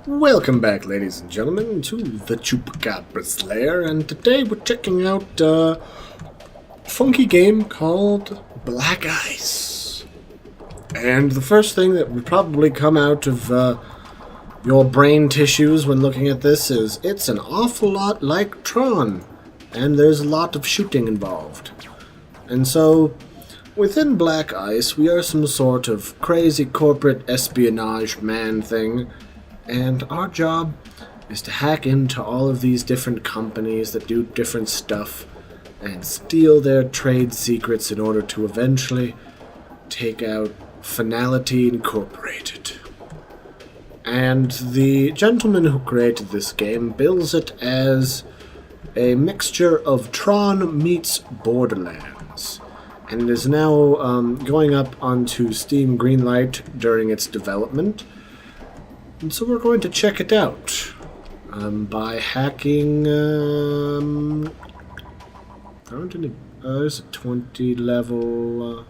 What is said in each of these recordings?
Welcome back, ladies and gentlemen, to the Chupacabra's lair, and today we're checking out a funky game called Black Ice. And the first thing that would probably come out of your brain tissues when looking at this is it's an awful lot like Tron, and there's a lot of shooting involved. And so, within Black Ice, we are some sort of crazy corporate espionage man thing. And our job is to hack into all of these different companies that do different stuff and steal their trade secrets in order to eventually take out Finality Incorporated. And the gentleman who created this game bills it as a mixture of Tron meets Borderlands. And it is now going up onto Steam Greenlight during its development. And so we're going to check it out by hacking. There's a 20 level.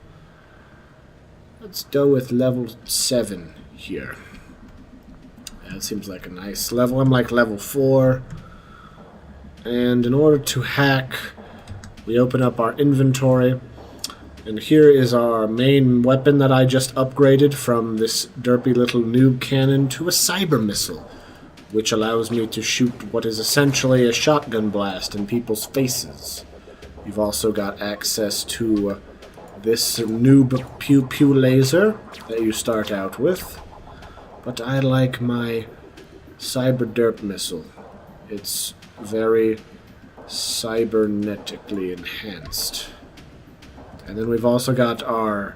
Let's go with level 7 here. That seems like a nice level. I'm like level 4. And in order to hack, we open up our inventory. And here is our main weapon that I just upgraded from this derpy little noob cannon to a cyber missile, which allows me to shoot what is essentially a shotgun blast in people's faces. You've also got access to this noob pew-pew laser that you start out with, but I like my cyber derp missile. It's very cybernetically enhanced. And then we've also got our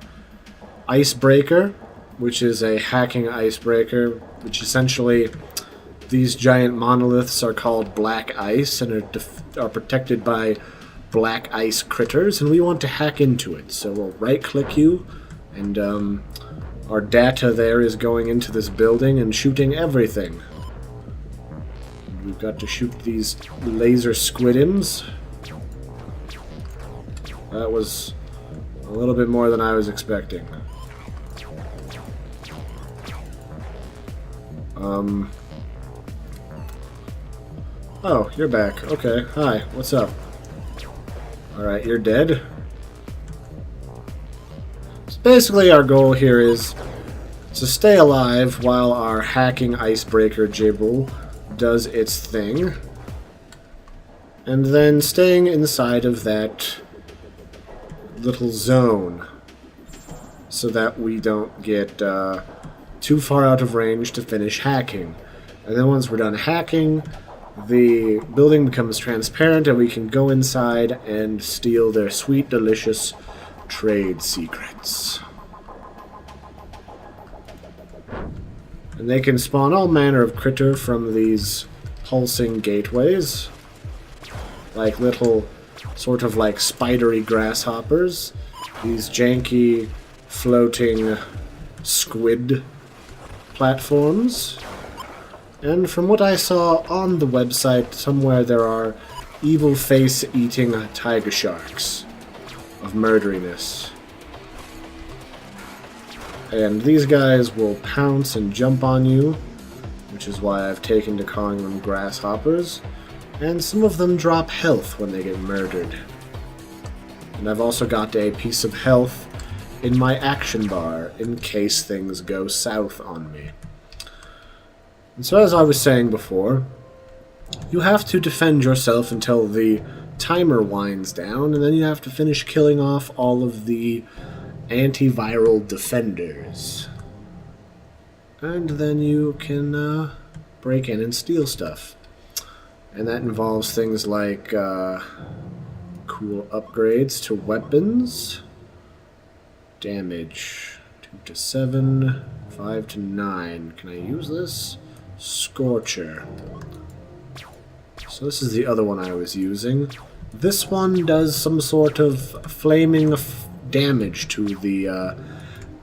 icebreaker, which is a hacking icebreaker, which essentially these giant monoliths are called black ice and are protected by black ice critters, and we want to hack into it. So we'll right-click you, and our data there is going into this building and shooting everything. We've got to shoot these laser squidims. That was a little bit more than I was expecting. Oh, you're back. Okay, hi, what's up? Alright, you're dead. So basically our goal here is to stay alive while our hacking icebreaker Jibble does its thing. And then staying inside of that little zone so that we don't get too far out of range to finish hacking. And then once we're done hacking, the building becomes transparent and we can go inside and steal their sweet, delicious trade secrets. And they can spawn all manner of critter from these pulsing gateways, like little sort of like spidery grasshoppers, these janky floating squid platforms. And from what I saw on the website, somewhere there are evil face-eating tiger sharks of murderiness. And these guys will pounce and jump on you, which is why I've taken to calling them grasshoppers. And some of them drop health when they get murdered. And I've also got a piece of health in my action bar in case things go south on me. And so as I was saying before, you have to defend yourself until the timer winds down, and then you have to finish killing off all of the antiviral defenders. And then you can break in and steal stuff. And that involves things like cool upgrades to weapons, damage 2 to 7, 5 to 9. Can I use this? Scorcher. So this is the other one I was using. This one does some sort of flaming damage to the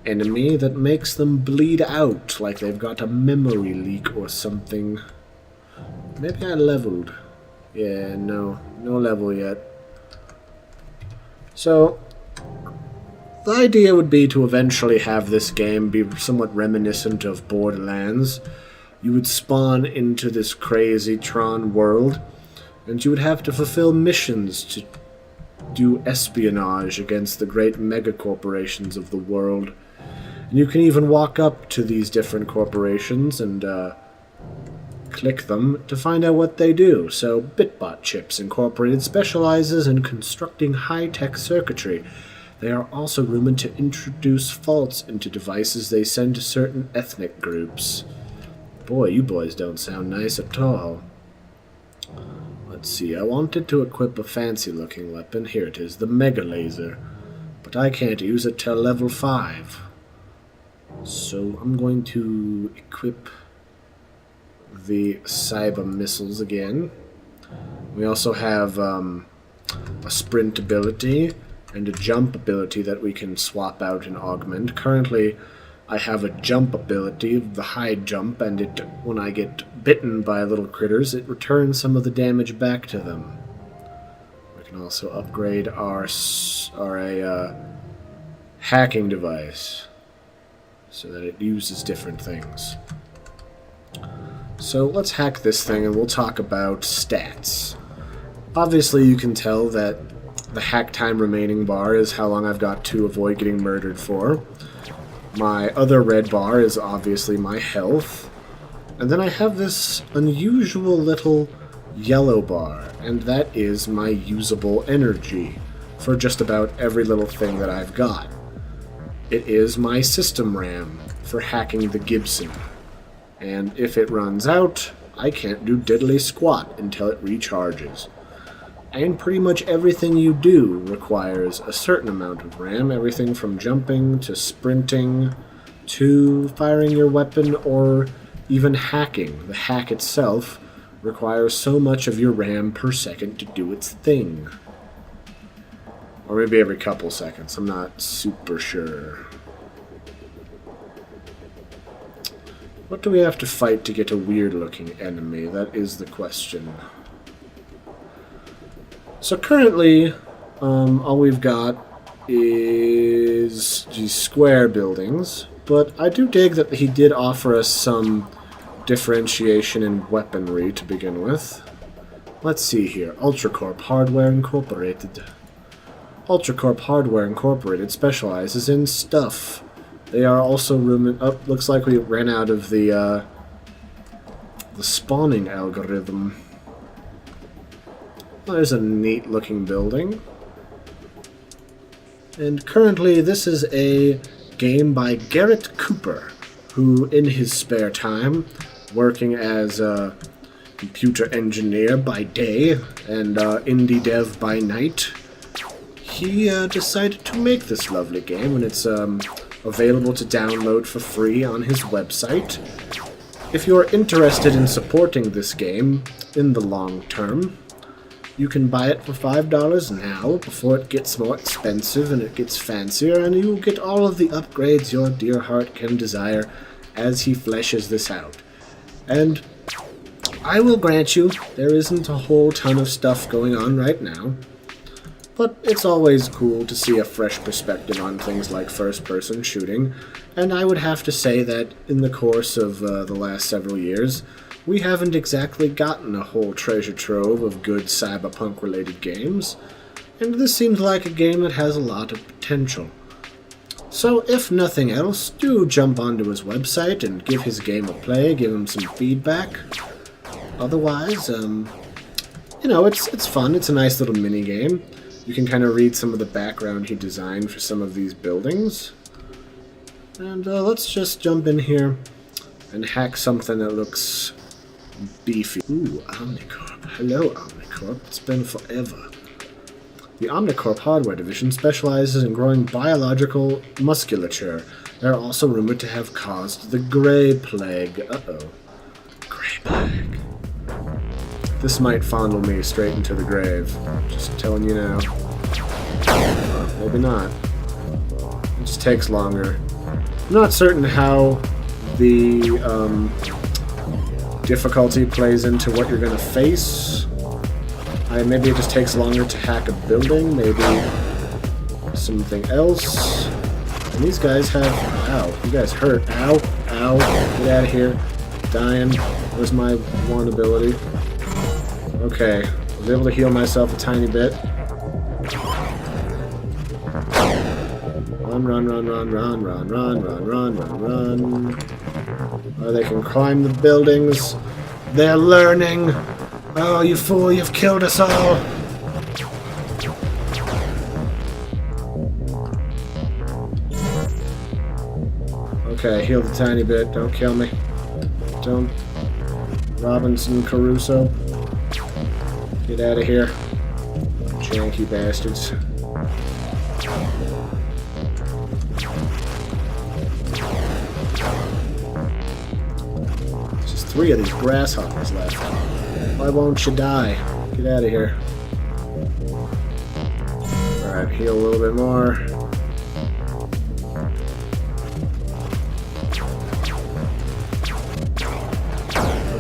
enemy that makes them bleed out, like they've got a memory leak or something. Maybe I leveled. Yeah, no level yet. So, the idea would be to eventually have this game be somewhat reminiscent of Borderlands, you would spawn into this crazy Tron world, and you would have to fulfill missions to do espionage against the great megacorporations of the world. And you can even walk up to these different corporations and click them to find out what they do. So Bitbot Chips Incorporated specializes in constructing high-tech circuitry. They are also rumored to introduce faults into devices they send to certain ethnic groups. Boy, you boys don't sound nice at all. Let's see, I wanted to equip a fancy-looking weapon. Here it is, the Mega Laser. But I can't use it till level 5. So I'm going to equip the Cyber Missiles again. We also have a sprint ability and a jump ability that we can swap out and augment. Currently, I have a jump ability, the high jump, and when I get bitten by little critters, it returns some of the damage back to them. We can also upgrade our hacking device so that it uses different things. So let's hack this thing and we'll talk about stats. Obviously you can tell that the hack time remaining bar is how long I've got to avoid getting murdered for. My other red bar is obviously my health. And then I have this unusual little yellow bar, and that is my usable energy for just about every little thing that I've got. It is my system RAM for hacking the Gibson. And if it runs out, I can't do diddly squat until it recharges. And pretty much everything you do requires a certain amount of RAM, everything from jumping to sprinting to firing your weapon or even hacking. The hack itself requires so much of your RAM per second to do its thing. Or maybe every couple seconds, I'm not super sure. What do we have to fight to get a weird-looking enemy? That is the question. So currently, all we've got is these square buildings, but I do dig that he did offer us some differentiation in weaponry to begin with. Let's see here. UltraCorp Hardware Incorporated. UltraCorp Hardware Incorporated specializes in stuff. They are also rumored... Oh, looks like we ran out of the spawning algorithm. Well, there's a neat-looking building. And currently, this is a game by Garrett Cooper, who, in his spare time, working as a computer engineer by day and indie dev by night, he decided to make this lovely game, and it's available to download for free on his website. If you're interested in supporting this game in the long term, you can buy it for $5 now before it gets more expensive and it gets fancier, and you will get all of the upgrades your dear heart can desire as he fleshes this out. And I will grant you, there isn't a whole ton of stuff going on right now, but it's always cool to see a fresh perspective on things like first-person shooting, and I would have to say that in the course of the last several years, we haven't exactly gotten a whole treasure trove of good cyberpunk-related games, and this seems like a game that has a lot of potential. So if nothing else, do jump onto his website and give his game a play, give him some feedback. Otherwise, you know, it's fun, it's a nice little mini-game. You can kind of read some of the background he designed for some of these buildings. And let's just jump in here and hack something that looks beefy. Ooh, Omnicorp. Hello, Omnicorp. It's been forever. The Omnicorp Hardware Division specializes in growing biological musculature. They're also rumored to have caused the Grey Plague. Uh-oh. Grey Plague. This might fondle me straight into the grave. Just telling you now. Maybe not. It just takes longer. I'm not certain how the difficulty plays into what you're going to face. Maybe it just takes longer to hack a building, maybe something else. And these guys have... Ow, you guys hurt. Ow, ow, get out of here. dying. Where's my one ability? Okay, I was able to heal myself a tiny bit. Run, run, run, run, run, run, run, run, run, run, run. Oh, they can climb the buildings. They're learning. Oh, you fool, you've killed us all. Okay, healed a tiny bit. Don't kill me. Don't. Robinson Crusoe. Get out of here. Janky bastards. There's just 3 of these grasshoppers left. Why won't you die? Get out of here. Alright, heal a little bit more.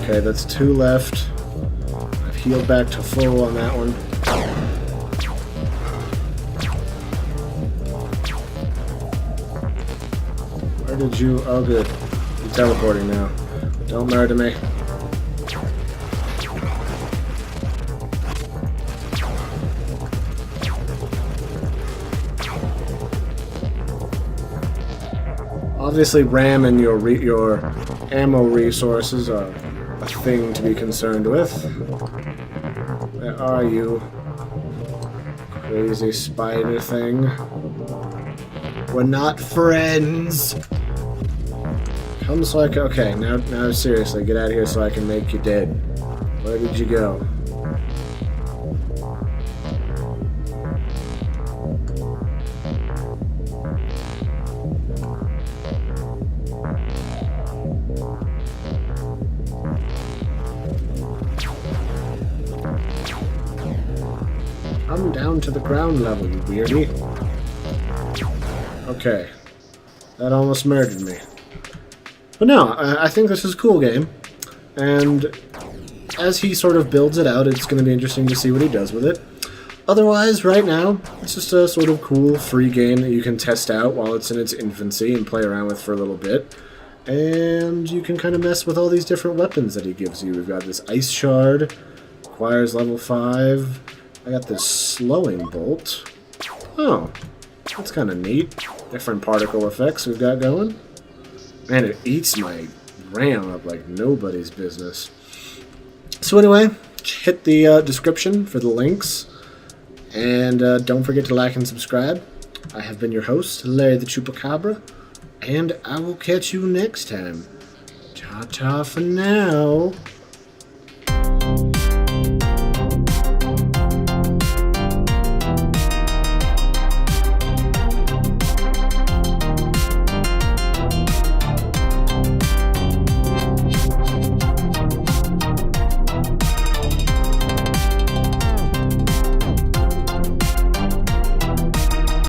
Okay, that's 2 left. I've healed back to full on that one. Where did you... Oh, good. You're teleporting now. Don't murder me. Obviously, ramming your ammo resources are a thing to be concerned with. Where are you? Crazy spider thing. We're not friends! Come so I can... Okay, now seriously, get out of here so I can make you dead. Where did you go? Come down to the ground level, you weirdie. Okay. That almost murdered me. But no, I think this is a cool game. And as he sort of builds it out, it's going to be interesting to see what he does with it. Otherwise, right now, it's just a sort of cool, free game that you can test out while it's in its infancy and play around with for a little bit. And you can kind of mess with all these different weapons that he gives you. We've got this Ice Shard, requires level 5. I got this Slowing Bolt. Oh, that's kind of neat. Different particle effects we've got going. Man, it eats my RAM up like nobody's business. So anyway, hit the description for the links. And don't forget to like and subscribe. I have been your host, Larry the Chupacabra. And I will catch you next time. Ta-ta for now.